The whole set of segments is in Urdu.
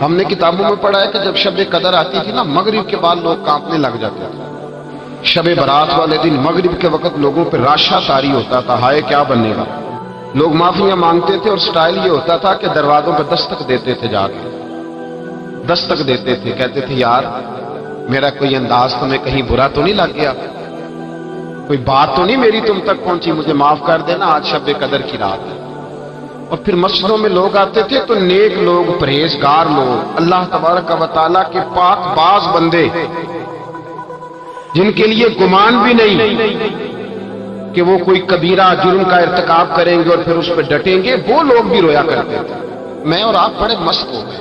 ہم نے کتابوں میں پڑھا ہے کہ جب شب قدر آتی تھی نا، مغرب کے بعد لوگ کانپنے لگ جاتے تھے۔ شب برات والے دن مغرب کے وقت لوگوں پہ راشا طاری ہوتا تھا، ہائے کیا بنے گا۔ لوگ معافیاں مانگتے تھے اور سٹائل یہ ہوتا تھا کہ دروازوں پہ دستک دیتے تھے، جا کے دستک دیتے تھے، کہتے تھے یار میرا کوئی انداز تمہیں کہیں برا تو نہیں لگ گیا، کوئی بات تو نہیں میری تم تک پہنچی، مجھے معاف کر دینا، آج شب قدر کی رات ہے۔ اور پھر مسجدوں میں لوگ آتے تھے تو نیک لوگ، پرہیزگار لوگ، اللہ تبارک و تعالیٰ کے پاک باز بندے، جن کے لیے گمان بھی نہیں کہ وہ کوئی کبیرہ جرم کا ارتکاب کریں گے اور پھر اس پہ ڈٹیں گے، وہ لوگ بھی رویا کرتے تھے۔ میں اور آپ بڑے مست ہو گئے،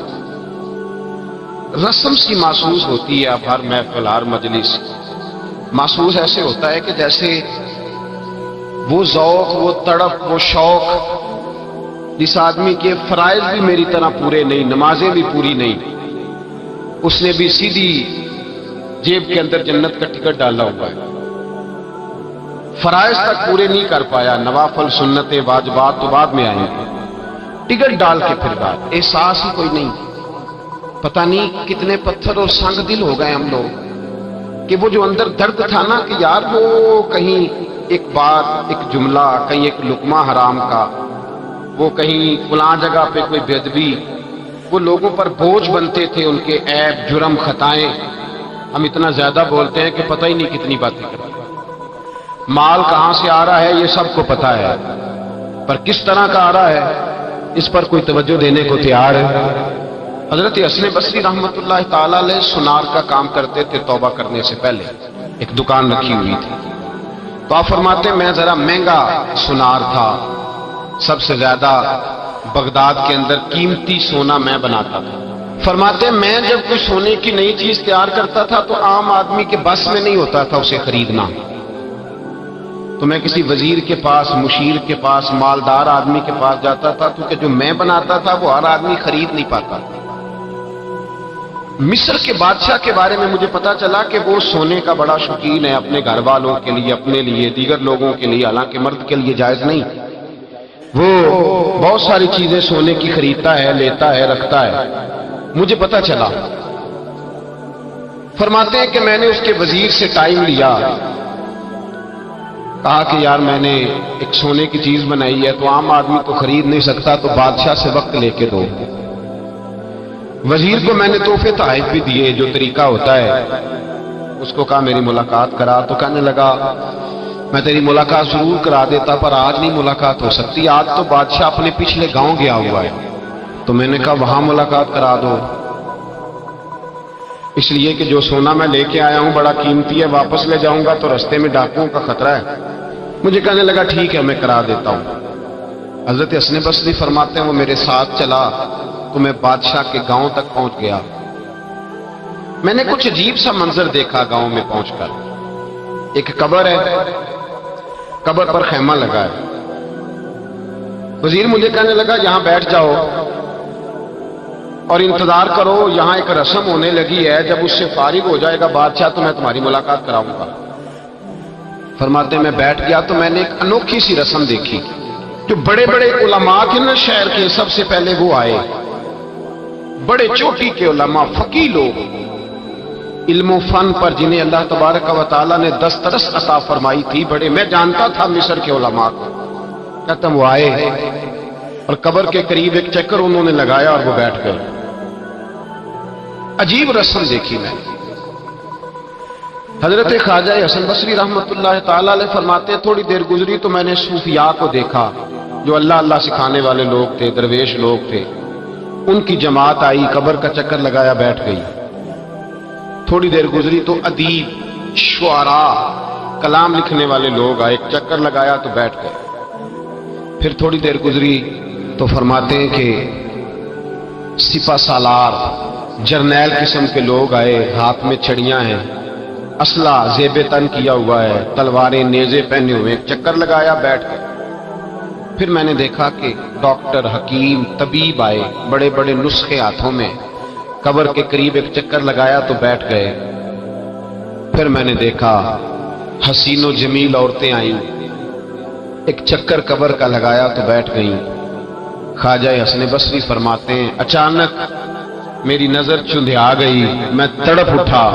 رسم سی محسوس ہوتی ہے اب ہر محفل، ہر مجلس، محسوس ایسے ہوتا ہے کہ جیسے وہ ذوق، وہ تڑپ، وہ شوق جس آدمی کے فرائض بھی میری طرح پورے نہیں، نمازیں بھی پوری نہیں، اس نے بھی سیدھی جیب کے اندر جنت کا ٹکٹ ڈالا ہوا ہے، فرائض تک پورے نہیں کر پایا، نوافل سنتیں واجبات تو بعد میں آئیں گے، ٹکٹ ڈال کے پھر بات، احساس ہی کوئی نہیں۔ پتہ نہیں کتنے پتھر اور سنگ دل ہو گئے ہم لوگ کہ وہ جو اندر درد تھا نا کہ یار وہ کہیں ایک بات، ایک جملہ، کہیں ایک لقمہ حرام کا، وہ کہیں فلاں جگہ پہ کوئی بے ادبی، وہ لوگوں پر بوجھ بنتے تھے، ان کے عیب، جرم، خطائیں۔ ہم اتنا زیادہ بولتے ہیں کہ پتہ ہی نہیں کتنی باتیں کرتے۔ مال کہاں سے آ رہا ہے یہ سب کو پتہ ہے، پر کس طرح کا آ رہا ہے اس پر کوئی توجہ دینے کو تیار ہے۔ حضرت حسن بصری رحمۃ اللہ تعالی علیہ سونار کا کام کرتے تھے، توبہ کرنے سے پہلے ایک دکان رکھی ہوئی تھی، تو آپ فرماتے ہیں میں ذرا مہنگا سونار تھا، سب سے زیادہ بغداد کے اندر قیمتی سونا میں بناتا تھا۔ فرماتے ہیں میں جب کوئی سونے کی نئی چیز تیار کرتا تھا تو عام آدمی کے بس میں نہیں ہوتا تھا اسے خریدنا، تو میں کسی وزیر کے پاس، مشیر کے پاس، مالدار آدمی کے پاس جاتا تھا، کیونکہ جو میں بناتا تھا وہ ہر آدمی خرید نہیں پاتا۔ مصر کے بادشاہ کے بارے میں مجھے پتا چلا کہ وہ سونے کا بڑا شوقین ہے، اپنے گھر والوں کے لیے، اپنے لیے، دیگر لوگوں کے لیے، حالانکہ مرد کے لیے جائز نہیں، وہ بہت ساری چیزیں سونے کی خریدتا ہے، لیتا ہے، رکھتا ہے، مجھے پتا چلا۔ فرماتے ہیں کہ میں نے اس کے وزیر سے ٹائم لیا، کہا کہ یار میں نے ایک سونے کی چیز بنائی ہے تو عام آدمی تو خرید نہیں سکتا، تو بادشاہ سے وقت لے کے دو۔ وزیر کو میں نے تحفے تحائف بھی دیے، جو طریقہ ہوتا ہے، اس کو کہا میری ملاقات کرا، تو کہنے لگا میں تیری ملاقات ضرور کرا دیتا پر آج نہیں ملاقات ہو سکتی، آج تو بادشاہ اپنے پچھلے گاؤں گیا ہوا ہے۔ تو میں نے کہا وہاں ملاقات کرا دو، اس لیے کہ جو سونا میں لے کے آیا ہوں بڑا قیمتی ہے، واپس لے جاؤں گا تو رستے میں ڈاکوؤں کا خطرہ ہے۔ مجھے کہنے لگا ٹھیک ہے میں کرا دیتا ہوں۔ حضرت حسن بصری فرماتے ہیں وہ میرے ساتھ چلا تو میں بادشاہ کے گاؤں تک پہنچ گیا۔ میں نے کچھ عجیب سا منظر دیکھا گاؤں میں پہنچ کر، ایک قبر ہے، قبر پر خیمہ لگا ہے۔ وزیر مجھے کہنے لگا یہاں بیٹھ جاؤ اور انتظار کرو، یہاں ایک رسم ہونے لگی ہے، جب اس سے فارغ ہو جائے گا بادشاہ تو میں تمہاری ملاقات کراؤں گا۔ فرماتے میں بیٹھ گیا تو میں نے ایک انوکھی سی رسم دیکھی، جو بڑے بڑے علماء تھے نا شہر کے، سب سے پہلے وہ آئے، بڑے چوٹی کے علماء، فقیہ لوگ، علم و فن پر جنہیں اللہ تبارک و تعالیٰ نے دسترس عطا فرمائی تھی، بڑے، میں جانتا تھا مصر کے علماء کو۔ کہتا وہ آئے اور قبر کے قریب ایک چکر انہوں نے لگایا اور وہ بیٹھ گئے۔ عجیب رسم دیکھی میں۔ حضرت خواجہ حسن بصری رحمۃ اللہ تعالی علیہ فرماتے تھوڑی دیر گزری تو میں نے صوفیاء کو دیکھا، جو اللہ اللہ سکھانے والے لوگ تھے، درویش لوگ تھے، ان کی جماعت آئی، قبر کا چکر لگایا، بیٹھ گئی۔ تھوڑی دیر گزری تو ادیب، شعراء، کلام لکھنے والے لوگ آئے، چکر لگایا تو بیٹھ گئے۔ پھر تھوڑی دیر گزری تو فرماتے ہیں کہ سپہ سالار، جرنیل قسم کے لوگ آئے، ہاتھ میں چھڑیاں ہیں، اسلحہ زیب تن کیا ہوا ہے، تلواریں، نیزے پہنے ہوئے، چکر لگایا، بیٹھ گئے۔ پھر میں نے دیکھا کہ ڈاکٹر، حکیم، طبیب آئے، بڑے بڑے نسخے ہاتھوں میں، قبر کے قریب ایک چکر لگایا تو بیٹھ گئے۔ پھر میں نے دیکھا حسین و جمیل عورتیں آئیں، ایک چکر قبر کا لگایا تو بیٹھ گئیں۔ خواجہ حسن بصری فرماتے ہیں اچانک میری نظر چندھیا گئی، میں تڑپ اٹھا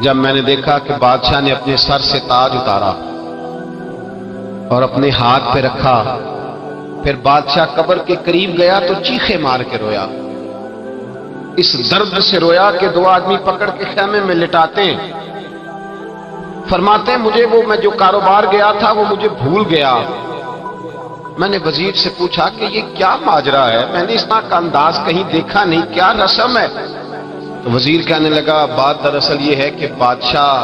جب میں نے دیکھا کہ بادشاہ نے اپنے سر سے تاج اتارا اور اپنے ہاتھ پہ رکھا۔ پھر بادشاہ قبر کے قریب گیا تو چیخے مار کے رویا، اس درد سے رویا کہ دو آدمی پکڑ کے خیمے میں لٹاتے ہیں، فرماتے ہیں مجھے وہ میں جو کاروبار گیا تھا وہ مجھے بھول گیا۔ میں نے وزیر سے پوچھا کہ یہ کیا ماجرا ہے، میں نے اس طرح کا انداز کہیں دیکھا نہیں، کیا رسم ہے؟ تو وزیر کہنے لگا بات دراصل یہ ہے کہ بادشاہ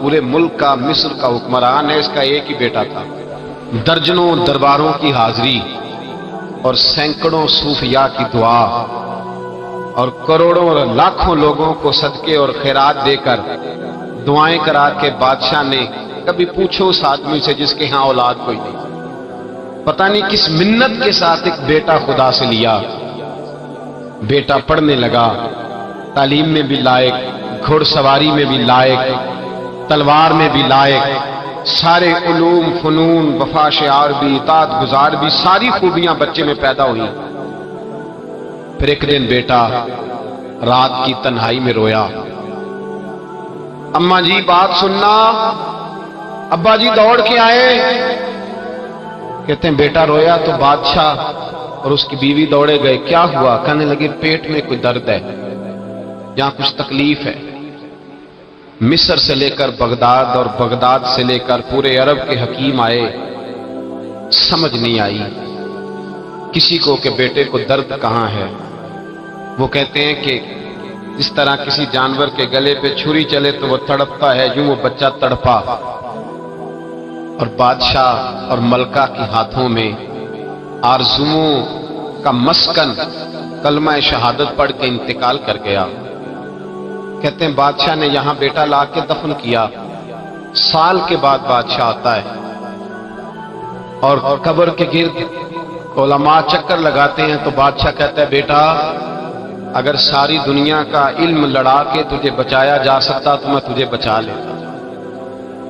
پورے ملک کا، مصر کا حکمران ہے، اس کا ایک ہی بیٹا تھا، درجنوں درباروں کی حاضری اور سینکڑوں صوفیاء کی دعا اور کروڑوں اور لاکھوں لوگوں کو صدقے اور خیرات دے کر دعائیں کرا کے بادشاہ نے کبھی پوچھو اس آدمی سے جس کے ہاں اولاد کوئی نہیں، پتہ نہیں کس منت کے ساتھ ایک بیٹا خدا سے لیا۔ بیٹا پڑھنے لگا، تعلیم میں بھی لائق، گھوڑ سواری میں بھی لائق، تلوار میں بھی لائق، سارے علوم فنون، وفا شعار بھی، اطاعت گزار بھی، ساری خوبیاں بچے میں پیدا ہوئی۔ پھر ایک دن بیٹا رات کی تنہائی میں رویا، اماں جی بات سننا، ابا جی دوڑ کے آئے، کہتے ہیں بیٹا رویا تو بادشاہ اور اس کی بیوی دوڑے گئے، کیا ہوا؟ کہنے لگے پیٹ میں کوئی درد ہے، یہاں کچھ تکلیف ہے۔ مصر سے لے کر بغداد اور بغداد سے لے کر پورے عرب کے حکیم آئے، سمجھ نہیں آئی کسی کو کہ بیٹے کو درد کہاں ہے۔ وہ کہتے ہیں کہ اس طرح کسی جانور کے گلے پہ چھری چلے تو وہ تڑپتا ہے، یوں وہ بچہ تڑپا، اور بادشاہ اور ملکہ کے ہاتھوں میں آرزوؤں کا مسکن کلمہ شہادت پڑھ کے انتقال کر گیا۔ کہتے ہیں بادشاہ نے یہاں بیٹا لا کے دفن کیا، سال کے بعد بادشاہ آتا ہے اور قبر کے گرد علماء چکر لگاتے ہیں تو بادشاہ کہتا ہے بیٹا اگر ساری دنیا کا علم لڑا کے تجھے بچایا جا سکتا تو میں تجھے بچا لیتا،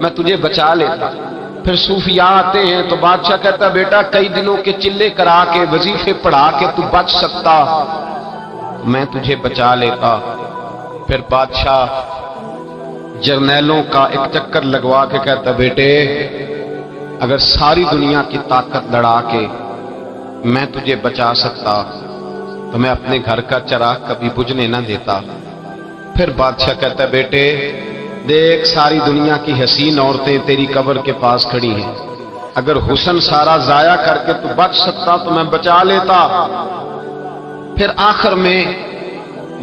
میں تجھے بچا لیتا۔ پھر صوفیاء آتے ہیں تو بادشاہ کہتا بیٹا کئی دنوں کے چلے کرا کے وظیفے پڑھا کے تو بچ سکتا، میں تجھے بچا لیتا۔ پھر بادشاہ جرنیلوں کا ایک چکر لگوا کے کہتا بیٹے اگر ساری دنیا کی طاقت لڑا کے میں تجھے بچا سکتا تو میں اپنے گھر کا چراغ کبھی بجھنے نہ دیتا۔ پھر بادشاہ کہتا ہے بیٹے دیکھ ساری دنیا کی حسین عورتیں تیری قبر کے پاس کھڑی ہیں، اگر حسن سارا ضائع کر کے تو بچ سکتا تو میں بچا لیتا۔ پھر آخر میں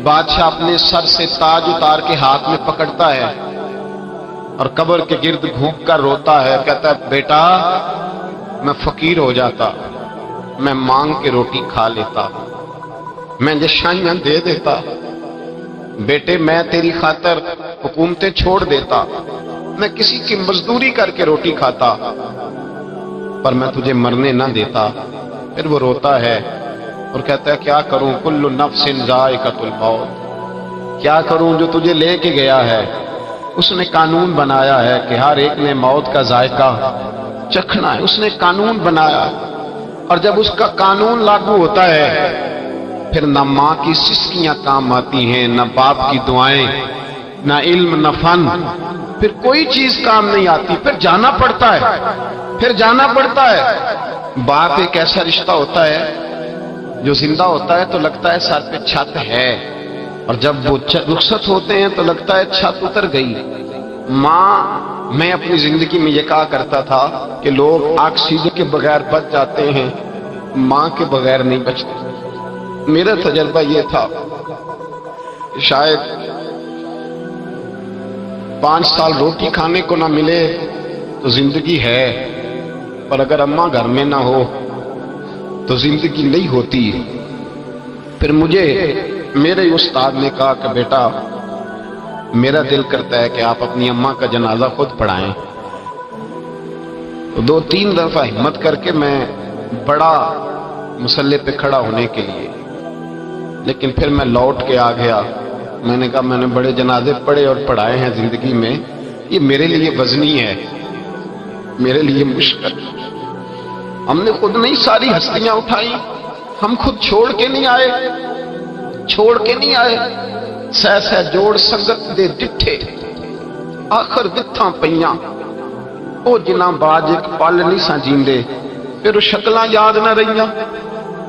بادشاہ اپنے سر سے تاج اتار کے ہاتھ میں پکڑتا ہے اور قبر کے گرد گھوم کر روتا ہے، کہتا ہے بیٹا میں فقیر ہو جاتا، میں مانگ کے روٹی کھا لیتا، میں نشانیاں دے دیتا، بیٹے میں تیری خاطر حکومتیں چھوڑ دیتا، میں کسی کی مزدوری کر کے روٹی کھاتا، پر میں تجھے مرنے نہ دیتا۔ پھر وہ روتا ہے اور کہتا ہے کیا کروں کل نفس ذائقۃ الموت، کیا کروں جو تجھے لے کے گیا ہے اس نے قانون بنایا ہے کہ ہر ایک نے موت کا ذائقہ چکھنا ہے، اس نے قانون بنایا، اور جب اس کا قانون لاگو ہوتا ہے پھر نہ ماں کی سسکیاں کام آتی ہیں، نہ باپ کی دعائیں، نہ علم نہ فن، پھر کوئی چیز کام نہیں آتی، پھر جانا پڑتا ہے، پھر جانا پڑتا ہے۔ باپ ایک ایسا رشتہ ہوتا ہے جو زندہ ہوتا ہے تو لگتا ہے سر پہ چھت ہے، اور جب وہ رخصت ہوتے ہیں تو لگتا ہے چھت اتر گئی۔ ماں میں اپنی زندگی میں یہ کہا کرتا تھا کہ لوگ آکسیجن کے بغیر بچ جاتے ہیں، ماں کے بغیر نہیں بچتے۔ میرا تجربہ یہ تھا کہ شاید 5 سال روٹی کھانے کو نہ ملے تو زندگی ہے، پر اگر اماں گھر میں نہ ہو تو زندگی نہیں ہوتی۔ پھر مجھے میرے استاد نے کہا کہ بیٹا میرا دل کرتا ہے کہ آپ اپنی اماں کا جنازہ خود پڑھائیں۔ 2-3 دفعہ ہمت کر کے میں بڑا مصلی پہ کھڑا ہونے کے لیے، لیکن پھر میں لوٹ کے آ گیا۔ میں نے کہا میں نے بڑے جنازے پڑھے اور پڑھائے ہیں زندگی میں، یہ میرے لیے وزنی ہے، میرے لیے مشکل۔ ہم نے خود نہیں ساری ہستیاں اٹھائی، ہم خود چھوڑ کے نہیں آئے، چھوڑ کے نہیں آئے، سہ سہ جوڑ سنگت دے ڈٹھے آخر وتھاں پیاں، او جنہاں باج ایک پل نہیں سا جیندے، پھر شکلاں یاد نہ رہیاں۔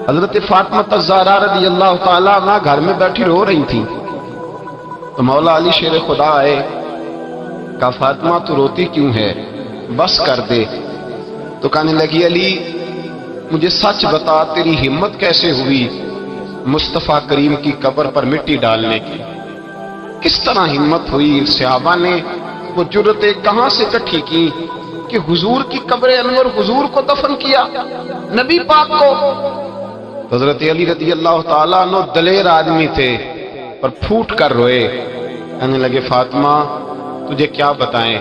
حضرت فاطمہ الزہرا رضی اللہ تعالیٰ عنہ گھر میں بیٹھی رو رہی تھی، تو مولا علی شیر خدا آئے، کہا فاطمہ تو روتی کیوں ہے، بس کر دے۔ تو کہنے لگی علی مجھے سچ بتا تیری ہمت کیسے ہوئی مصطفیٰ کریم کی قبر پر مٹی ڈالنے کی، کس طرح ہمت ہوئی؟ صحابہ نے وہ جرتیں کہاں سے اکٹھی کی کہ حضور کی قبر انور حضور کو دفن کیا، نبی پاک کو؟ حضرت علی رضی اللہ تعالیٰ عنہ دلیر آدمی تھے پر پھوٹ کر روئے، کہنے لگے فاطمہ تجھے کیا بتائیں،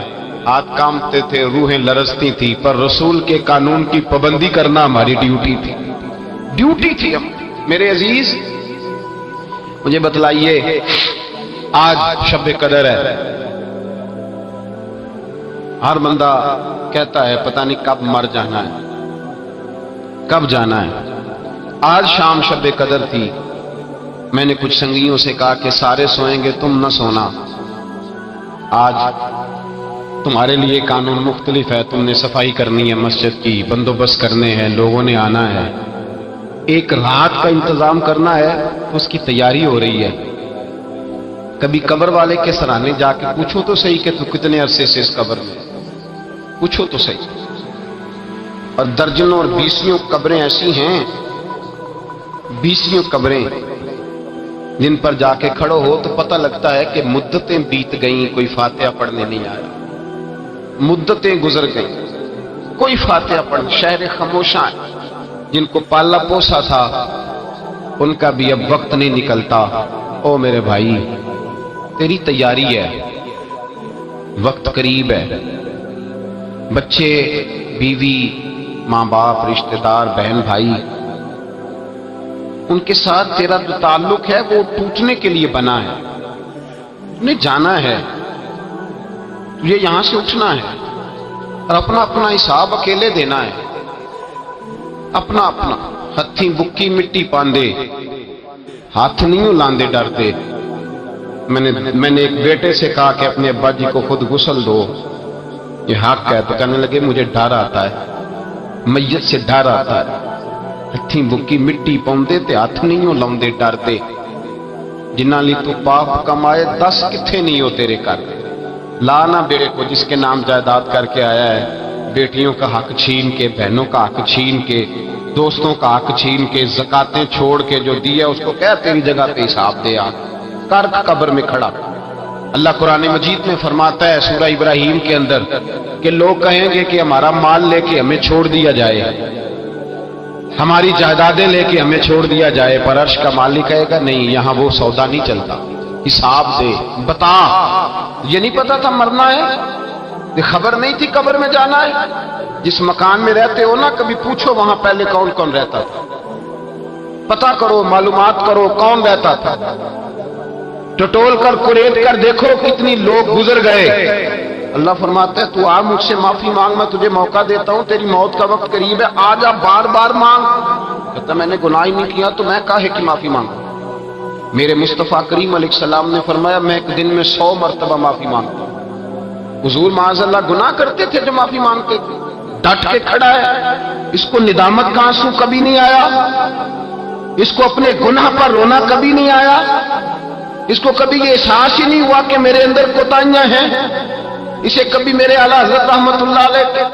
ہاتھ کامتے تھے، روحیں لرزتی تھی، پر رسول کے قانون کی پابندی کرنا ہماری ڈیوٹی تھی، ڈیوٹی تھی ہم۔ میرے عزیز مجھے بتلائیے، آج شب قدر ہے، ہر بندہ کہتا ہے پتہ نہیں کب مر جانا ہے، کب جانا ہے۔ آج شام شب قدر تھی، میں نے کچھ سنگیوں سے کہا کہ سارے سوئیں گے تم نہ سونا، آج تمہارے لیے قانون مختلف ہے، تم نے صفائی کرنی ہے، مسجد کی بندوبست کرنے ہیں، لوگوں نے آنا ہے، ایک رات کا انتظام کرنا ہے، اس کی تیاری ہو رہی ہے۔ کبھی قبر والے کے سرانے جا کے پوچھو تو صحیح کہ تو کتنے عرصے سے اس قبر میں، پوچھو تو صحیح۔ اور درجنوں اور بیسیوں قبریں ایسی ہیں، بیسیوں قبریں جن پر جا کے کھڑو ہو تو پتہ لگتا ہے کہ مدتیں بیت گئیں، کوئی فاتحہ پڑھنے نہیں آیا، مدتیں گزر گئیں، کوئی فاتحہ پڑھ، شہر خاموشاں جن کو پالا پوسا تھا ان کا بھی اب وقت نہیں نکلتا۔ او میرے بھائی تیری تیاری ہے، وقت قریب ہے، بچے بیوی ماں باپ رشتہ دار بہن بھائی ان کے ساتھ تیرا جو تعلق ہے وہ ٹوٹنے کے لیے بنا ہے، انہیں جانا ہے، تجھے یہاں سے اٹھنا ہے اور اپنا اپنا حساب اکیلے دینا ہے، اپنا اپنا ہتھی بکی مٹی پاندے ہاتھ نہیں لاندے ڈرتے۔ میں نے ایک بیٹے سے کہا کہ اپنے ابا جی کو خود غسل دو، یہ حق ہے، تو کہنے لگے مجھے ڈر آتا ہے، میت سے ڈر آتا ہے، ہتھی بکی مٹی پاندے تے ہاتھ نہیں لاندے ڈرتے، جنہاں لی تو پاپ کمائے 10 کتھے نہیں ہو تیرے کر، لانا بیڑے کو جس کے نام جائیداد کر کے آیا ہے، بیٹیوں کا حق چھین کے، بہنوں کا حق چھین کے، دوستوں کا حق چھین کے، زکاتیں چھوڑ کے جو دیا اس کو کہہ تیری جگہ پہ حساب دے آ کر قبر میں کھڑا۔ اللہ قرآن مجید میں فرماتا ہے سورہ ابراہیم کے اندر کہ لوگ کہیں گے کہ ہمارا مال لے کے ہمیں چھوڑ دیا جائے، ہماری جائیدادیں لے کے ہمیں چھوڑ دیا جائے، پر عرش کا مالک کہے گا نہیں، یہاں وہ سودا نہیں چلتا، حساب دے، بتا۔ یہ نہیں پتا تھا مرنا ہے، یہ خبر نہیں تھی قبر میں جانا ہے؟ جس مکان میں رہتے ہو نا کبھی پوچھو وہاں پہلے کون کون رہتا تھا، پتا کرو، معلومات کرو کون رہتا تھا، ٹٹول کر کوریت کر دیکھو کتنی لوگ گزر گئے۔ اللہ فرماتا ہے تو آ مجھ سے معافی مانگ، میں تجھے موقع دیتا ہوں، تیری موت کا وقت قریب ہے، آ جا بار بار مانگ۔ کہتا میں نے گناہ ہی نہیں کیا تو میں کاہے کی معافی مانگوں؟ میرے مصطفیٰ کریم علیہ السلام نے فرمایا میں ایک دن میں 100 مرتبہ معافی مانگتا ہوں۔ حضور معاذ اللہ گناہ کرتے تھے جو معافی مانگتے تھے، ڈٹ کے کھڑا ہے، اس کو ندامت کا آنسو کبھی نہیں آیا، اس کو اپنے گناہ پر رونا کبھی نہیں آیا، اس کو کبھی یہ احساس ہی نہیں ہوا کہ میرے اندر کوتاہیاں ہیں۔ اسے کبھی میرے اعلیٰ حضرت رحمت اللہ علیہ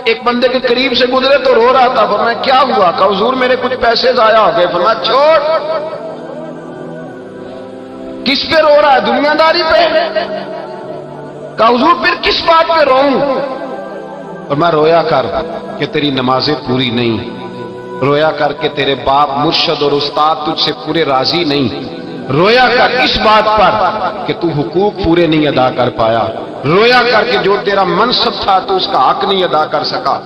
ایک بندے کے قریب سے گزرے تو رو رہا تھا، فرمایا کیا ہوا؟ کہا حضور میرے کچھ پیسے ضائع ہو گئے۔ فرمایا چھوڑ، کس پہ رو رہا ہے؟ دنیا داری پہ؟ کہا حضور پھر کس بات پہ روؤں؟ فرمایا رویا کر کہ تیری نمازیں پوری نہیں، رویا کر کے تیرے باپ مرشد اور استاد تجھ سے پورے راضی نہیں، رویا کر اس بات پر کہ تو حقوق پورے نہیں ادا کر پایا، رویا کر کے جو تیرا منصب تھا تو اس کا حق نہیں ادا کر سکا۔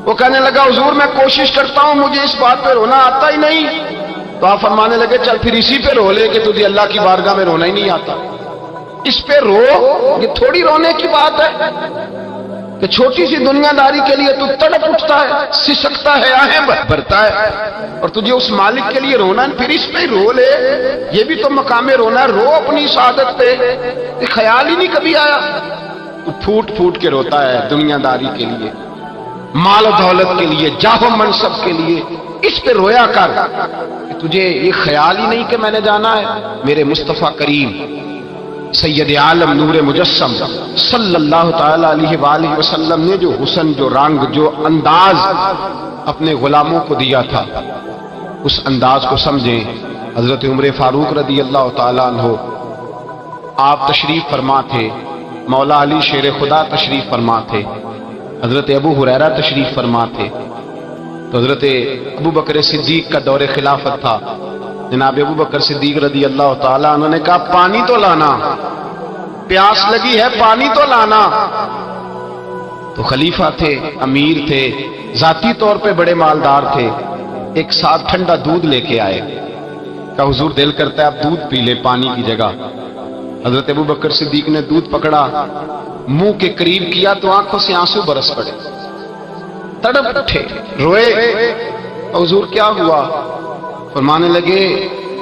وہ کہنے لگا حضور میں کوشش کرتا ہوں، مجھے اس بات پہ رونا آتا ہی نہیں۔ تو آپ فرمانے لگے چل پھر اسی پہ رو لے کہ تجھے اللہ کی بارگاہ میں رونا ہی نہیں آتا، اس پہ رو، یہ تھوڑی رونے کی بات ہے۔ کہ چھوٹی سی دنیا داری کے لیے تو تڑپ اٹھتا ہے، سسکتا ہے، آہیں بھرتا ہے، اور تجھے اس مالک کے لیے رونا ہے، پھر اس پہ رو لے، یہ بھی تو مقام رونا ہے، رو اپنی سعادت پہ، یہ خیال ہی نہیں کبھی آیا۔ تو پھوٹ پھوٹ کے روتا ہے دنیا داری کے لیے، مال و دولت کے لیے، جاہ و منصب کے لیے، اس پہ رویا کر کہ تجھے یہ خیال ہی نہیں کہ میں نے جانا ہے میرے مصطفیٰ کریم سید عالم نور مجسم صلی اللہ تعالی علیہ وآلہ وسلم نے جو حسن، جو رنگ، جو انداز اپنے غلاموں کو دیا تھا، اس انداز کو سمجھیں۔ حضرت عمر فاروق رضی اللہ تعالیٰ عنہ آپ تشریف فرما تھے، مولا علی شیر خدا تشریف فرما تھے، حضرت ابو ہریرہ تشریف فرما تھے، تو حضرت ابو بکر صدیق کا دور خلافت تھا۔ جناب ابو بکر صدیق رضی اللہ تعالیٰ عنہ نے کہا پانی تو لانا، پیاس لگی ہے، پانی تو لانا۔ تو خلیفہ تھے، امیر تھے، ذاتی طور پہ بڑے مالدار تھے، ایک ساتھ ٹھنڈا دودھ لے کے آئے، کہا حضور دل کرتا ہے آپ دودھ پی لے پانی کی جگہ۔ حضرت ابو بکر صدیق نے دودھ پکڑا، منہ کے قریب کیا تو آنکھوں سے آنسو برس پڑے، تڑپ اٹھے، روئے۔ حضور کیا ہوا؟ فرمانے لگے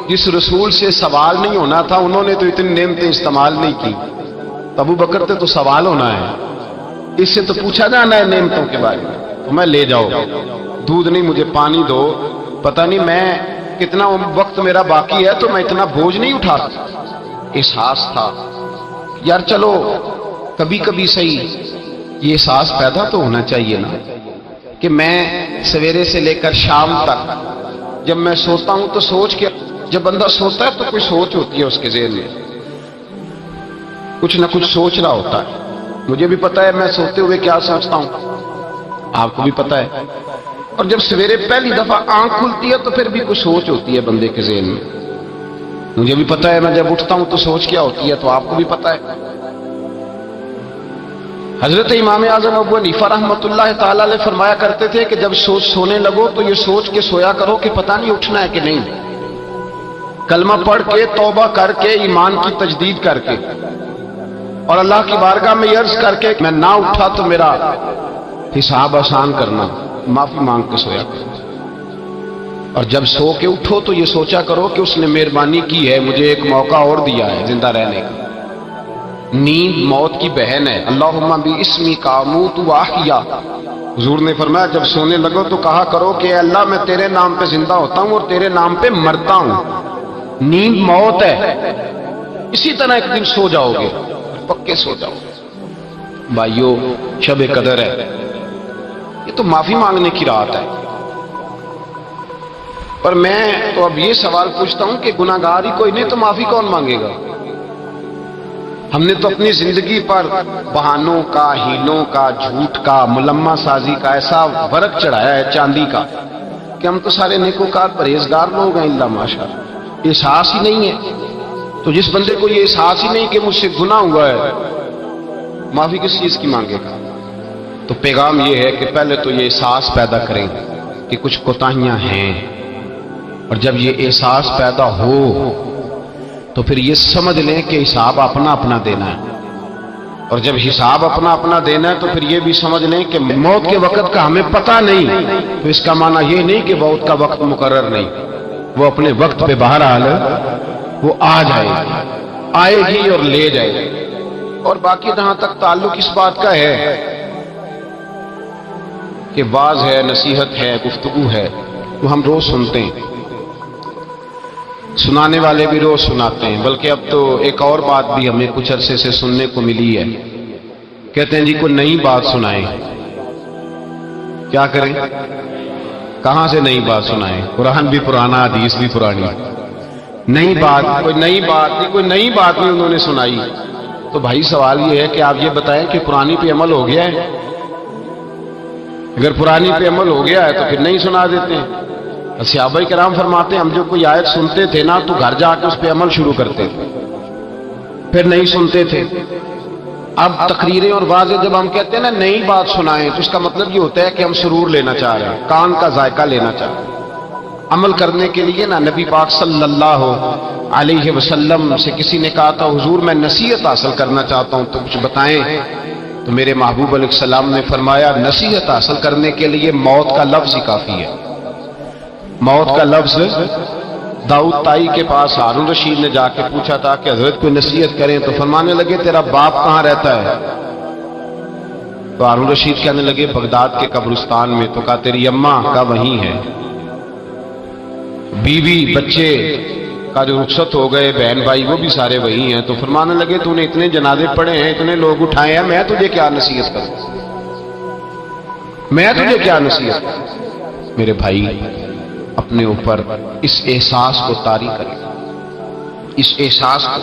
جس رسول سے سوال نہیں ہونا تھا انہوں نے تو اتنی نعمتیں استعمال نہیں کی، ابو بکر تے تو سوال ہونا ہے، اس سے تو پوچھا جانا ہے نعمتوں کے بارے میں، تو میں لے جاؤ دودھ نہیں مجھے پانی دو، پتہ نہیں میں کتنا وقت میرا باقی ہے تو میں اتنا بوجھ نہیں اٹھا سکتا۔ احساس تھا یار چلو کبھی کبھی صحیح یہ احساس پیدا تو ہونا چاہیے نا کہ میں سویرے سے لے کر شام تک جب میں سوتا ہوں تو سوچ کے، جب بندہ سوتا ہے تو کوئی سوچ ہوتی ہے اس کے ذہن میں، کچھ نہ کچھ سوچ رہا ہوتا ہے۔ مجھے بھی پتا ہے میں سوتے ہوئے کیا سوچتا ہوں، آپ کو بھی پتا ہے، اور جب سویرے پہلی دفعہ آنکھ کھلتی ہے تو پھر بھی کچھ سوچ ہوتی ہے بندے کے ذہن میں۔ مجھے بھی پتا ہے میں جب اٹھتا ہوں تو سوچ کیا ہوتی ہے، تو آپ کو بھی پتا ہے۔ حضرت امام اعظم ابو حنیفہ رحمۃ اللہ تعالی علیہ فرمایا کرتے تھے کہ جب سونے لگو تو یہ سوچ کے سویا کرو کہ پتہ نہیں اٹھنا ہے کہ نہیں، کلمہ پڑھ کے، توبہ کر کے، ایمان کی تجدید کر کے، اور اللہ کی بارگاہ میں عرض کر کے میں نہ اٹھا تو میرا حساب آسان کرنا، معافی مانگ کے سویا کرو۔ اور جب سو کے اٹھو تو یہ سوچا کرو کہ اس نے مہربانی کی ہے، مجھے ایک موقع اور دیا ہے زندہ رہنے کا۔ نیند موت کی بہن ہے، اللہم باسمی کا اموت واحیا۔ حضور نے فرمایا جب سونے لگو تو کہا کرو کہ اے اللہ میں تیرے نام پہ زندہ ہوتا ہوں اور تیرے نام پہ مرتا ہوں۔ نیند موت ہے، اسی طرح ایک دن سو جاؤ گے، پکے سو جاؤ گے۔ بھائیو شب قدر ہے، یہ تو معافی مانگنے کی رات ہے، پر میں تو اب یہ سوال پوچھتا ہوں کہ گناہگار ہی کوئی نہیں تو معافی کون مانگے گا؟ ہم نے تو اپنی زندگی پر بہانوں کا، ہیلوں کا، جھوٹ کا، ملمہ سازی کا ایسا ورق چڑھایا ہے چاندی کا کہ ہم تو سارے نیکوکار پرہیزگار لوگ ہیں الا ماشاءاللہ۔ احساس ہی نہیں ہے، تو جس بندے کو یہ احساس ہی نہیں کہ مجھ سے گناہ ہوا ہے، معافی کس چیز کی مانگے گا؟ تو پیغام یہ ہے کہ پہلے تو یہ احساس پیدا کریں کہ کچھ کوتاہیاں ہیں، اور جب یہ احساس پیدا ہو تو پھر یہ سمجھ لیں کہ حساب اپنا اپنا دینا ہے، اور جب حساب اپنا اپنا دینا ہے تو پھر یہ بھی سمجھ لیں کہ موت کے وقت کا ہمیں پتہ نہیں، تو اس کا معنی یہ نہیں کہ موت کا وقت مقرر نہیں، وہ اپنے وقت پہ بہرحال وہ آ جائے گی، آئے گی اور لے جائے گی۔ اور باقی جہاں تک تعلق اس بات کا ہے کہ واعظ ہے، نصیحت ہے، گفتگو ہے، وہ ہم روز سنتے ہیں، سنانے والے بھی روز سناتے ہیں، بلکہ اب تو ایک اور بات بھی ہمیں کچھ عرصے سے سننے کو ملی ہے، کہتے ہیں جی کوئی نئی بات سنائیں۔ کیا کریں؟ کہاں سے نئی بات سنائیں؟ قرآن بھی پرانا، حدیث بھی پرانی، نئی بات کوئی نئی بات نہیں، کوئی نئی بات نہیں انہوں نے سنائی۔ تو بھائی سوال یہ ہے کہ آپ یہ بتائیں کہ پرانی پہ عمل ہو گیا ہے؟ اگر پرانی پہ عمل ہو گیا ہے تو پھر نہیں سنا دیتے ہیں۔ صحابہ کرام فرماتے ہیں ہم جو کوئی آیت سنتے تھے نا تو گھر جا کے اس پہ عمل شروع کرتے تھے، پھر نہیں سنتے تھے۔ اب تقریریں اور واضح جب ہم کہتے ہیں نا نئی بات سنائیں تو اس کا مطلب یہ ہوتا ہے کہ ہم سرور لینا چاہ رہے ہیں، کان کا ذائقہ لینا چاہ رہے ہیں۔ عمل کرنے کے لیے نا نبی پاک صلی اللہ علیہ وسلم سے کسی نے کہا تھا حضور میں نصیحت حاصل کرنا چاہتا ہوں تو کچھ بتائیں۔ تو میرے محبوب علیہ السلام نے فرمایا نصیحت حاصل کرنے کے لیے موت کا لفظ ہی کافی ہے. موت کا لفظ. داؤد تائی کے پاس ہارون رشید نے جا کے پوچھا تھا کہ حضرت کوئی نصیحت کریں، تو فرمانے لگے تیرا باپ کہاں رہتا ہے؟ تو ہارون رشید کہنے لگے بغداد کے قبرستان میں. تو کہا تیری اماں کا وہیں ہے، بیوی بچے کا جو رخصت ہو گئے بہن بھائی وہ بھی سارے وہی ہیں. تو فرمانے لگے تو نے اتنے جنازے پڑھے ہیں، اتنے لوگ اٹھائے ہیں، میں تجھے کیا نصیحت کروں، میں تجھے کیا نصیحت کروں؟ میرے بھائی اپنے اوپر اس احساس کو طاری کریں، اس احساس کو.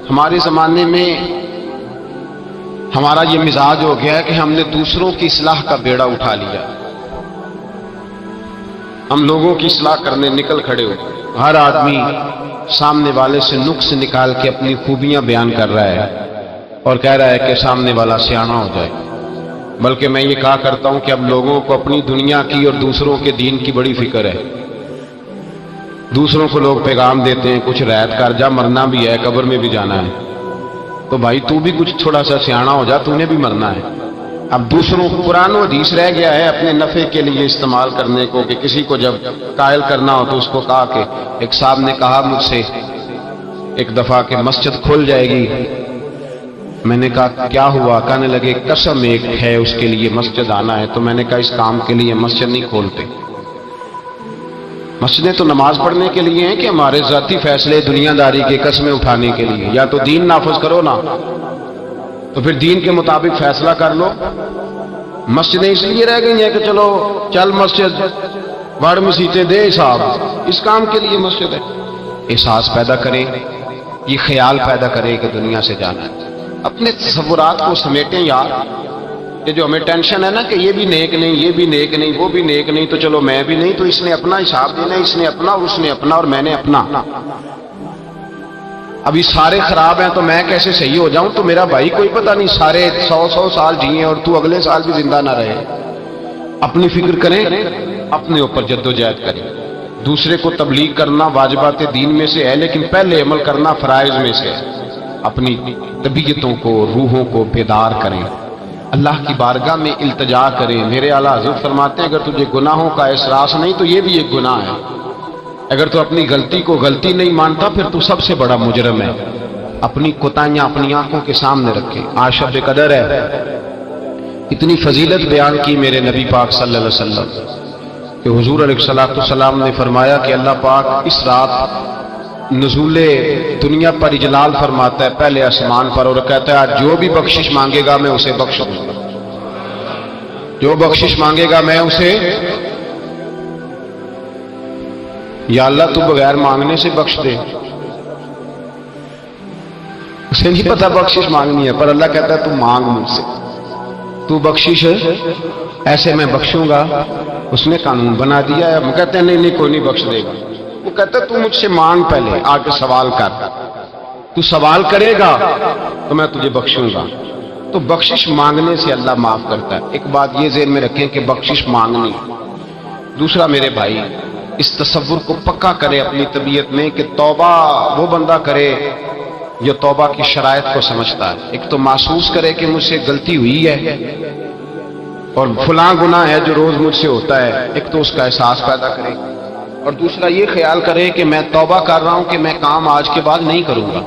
ہمارے زمانے میں ہمارا یہ مزاج ہو گیا ہے کہ ہم نے دوسروں کی اصلاح کا بیڑا اٹھا لیا. ہم لوگوں کی اصلاح کرنے نکل کھڑے ہو. ہر آدمی سامنے والے سے نقص نکال کے اپنی خوبیاں بیان کر رہا ہے اور کہہ رہا ہے کہ سامنے والا سیانا ہو جائے. بلکہ میں یہ کہا کرتا ہوں کہ اب لوگوں کو اپنی دنیا کی اور دوسروں کے دین کی بڑی فکر ہے. دوسروں کو لوگ پیغام دیتے ہیں کچھ رعایت کر جا، مرنا بھی ہے، قبر میں بھی جانا ہے. تو بھائی تو بھی کچھ تھوڑا سا سیانا ہو جا، تو نے بھی مرنا ہے. اب دوسروں کو قرآن و حدیث رہ گیا ہے اپنے نفع کے لیے استعمال کرنے کو، کہ کسی کو جب قائل کرنا ہو تو اس کو کہا کہ ایک صاحب نے کہا مجھ سے ایک دفعہ کہ مسجد کھل جائے گی. میں نے کہا کیا ہوا؟ کہنے لگے قسم ایک ہے اس کے لیے مسجد آنا ہے. تو میں نے کہا اس کام کے لیے مسجد نہیں کھولتے. مسجدیں تو نماز پڑھنے کے لیے ہیں کہ ہمارے ذاتی فیصلے دنیا داری کے قسمیں اٹھانے کے لیے؟ یا تو دین نافذ کرو نا، تو پھر دین کے مطابق فیصلہ کر لو. مسجدیں اس لیے رہ گئی ہیں کہ چلو چل مسجد بڑھ مسیطے دے صاحب، اس کام کے لیے مسجد ہے. احساس پیدا کریں، یہ خیال پیدا کریں کہ دنیا سے جانا ہے. اپنے تصورات کو سمیٹیں یار. یہ جو ہمیں ٹینشن ہے نا کہ یہ بھی نیک نہیں، یہ بھی نیک نہیں، وہ بھی نیک نہیں، تو چلو میں بھی نہیں، تو اس نے اپنا حساب دینا، اس نے اپنا، اس نے اپنا، اور میں نے اپنا. ابھی سارے خراب ہیں تو میں کیسے صحیح ہو جاؤں؟ تو میرا بھائی کوئی پتہ نہیں سارے 100 سال جیے اور تو اگلے سال بھی زندہ نہ رہے. اپنی فکر کریں، اپنے اوپر جدوجہد کریں. دوسرے کو تبلیغ کرنا واجبات دین میں سے ہے، لیکن پہلے عمل کرنا فرائض میں سے ہے. اپنی طبیعتوں کو، روحوں کو بیدار کریں، اللہ کی بارگاہ میں التجا کریں. میرے اعلیٰ حضرت فرماتے ہیں اگر تجھے گناہوں کا احساس نہیں تو یہ بھی ایک گناہ ہے. اگر تو اپنی غلطی کو غلطی نہیں مانتا پھر تو سب سے بڑا مجرم ہے. اپنی کوتاہیاں اپنی آنکھوں کے سامنے رکھیں. آج شب قدر ہے، اتنی فضیلت بیان کی میرے نبی پاک صلی اللہ علیہ وسلم کہ حضور علیہ السلام نے فرمایا کہ اللہ پاک اس رات نزول دنیا پر اجلال فرماتا ہے پہلے آسمان پر، اور کہتا ہے آج جو بھی بخشش مانگے گا میں اسے بخش دوں گا. جو بخشش مانگے گا میں اسے، یا اللہ تو بغیر مانگنے سے بخش دے. اسے نہیں پتا بخشش مانگنی ہے، پر اللہ کہتا ہے تو مانگ مجھ سے، تو بخشش ایسے میں بخشوں گا. اس نے قانون بنا دیا ہے. ہم کہتے ہیں نہیں کوئی نہیں بخش دے گا. وہ کہتا ہے تو مجھ سے مانگ، پہلے آ کے سوال کر. تو سوال کرے گا تو میں تجھے بخشوں گا. تو بخشش مانگنے سے اللہ معاف کرتا ہے. ایک بات یہ ذہن میں رکھیں کہ بخشش مانگنی. دوسرا میرے بھائی اس تصور کو پکا کرے اپنی طبیعت میں کہ توبہ وہ بندہ کرے جو توبہ کی شرائط کو سمجھتا ہے. ایک تو محسوس کرے کہ مجھ سے غلطی ہوئی ہے اور فلاں گناہ ہے جو روز مجھ سے ہوتا ہے، ایک تو اس کا احساس پیدا کرے. اور دوسرا یہ خیال کرے کہ میں توبہ کر رہا ہوں کہ میں کام آج کے بعد نہیں کروں گا.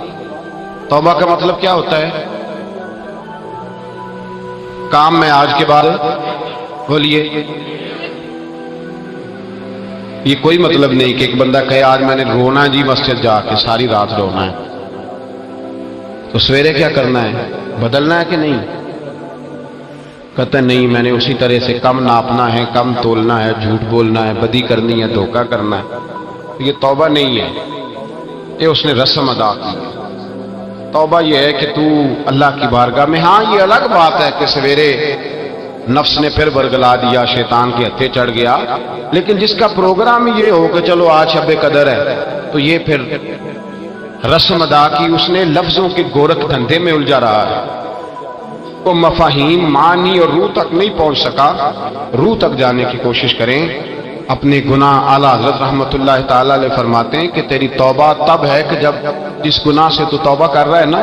توبہ کا مطلب کیا ہوتا ہے؟ کام میں آج کے بعد، بولیے، یہ کوئی مطلب نہیں کہ ایک بندہ کہے آج میں نے رونا جی مسجد جا کے ساری رات رونا ہے، تو سویرے کیا کرنا ہے؟ بدلنا ہے کہ نہیں؟ کہتا ہے نہیں میں نے اسی طرح سے کم ناپنا ہے، کم تولنا ہے، جھوٹ بولنا ہے، بدی کرنی ہے، دھوکہ کرنا ہے. یہ توبہ نہیں ہے، یہ اس نے رسم ادا کی ہے. توبہ یہ ہے کہ تو اللہ کی بارگاہ میں، ہاں یہ الگ بات ہے کہ سویرے نفس نے پھر برگلا دیا، شیطان کے ہتھے چڑھ گیا، لیکن جس کا پروگرام یہ ہو کہ چلو آج شب قدر ہے تو یہ پھر رسم ادا کی. اس نے لفظوں کے گورکھ دھندے میں الجھا رہا ہے. وہ مفاہیم، معنی اور روح تک نہیں پہنچ سکا. روح تک جانے کی کوشش کریں. اپنے گناہ اعلیٰ حضرت رحمۃ اللہ تعالی علیہ فرماتے ہیں کہ تیری توبہ تب ہے کہ جب جس گناہ سے تو توبہ کر رہا ہے نا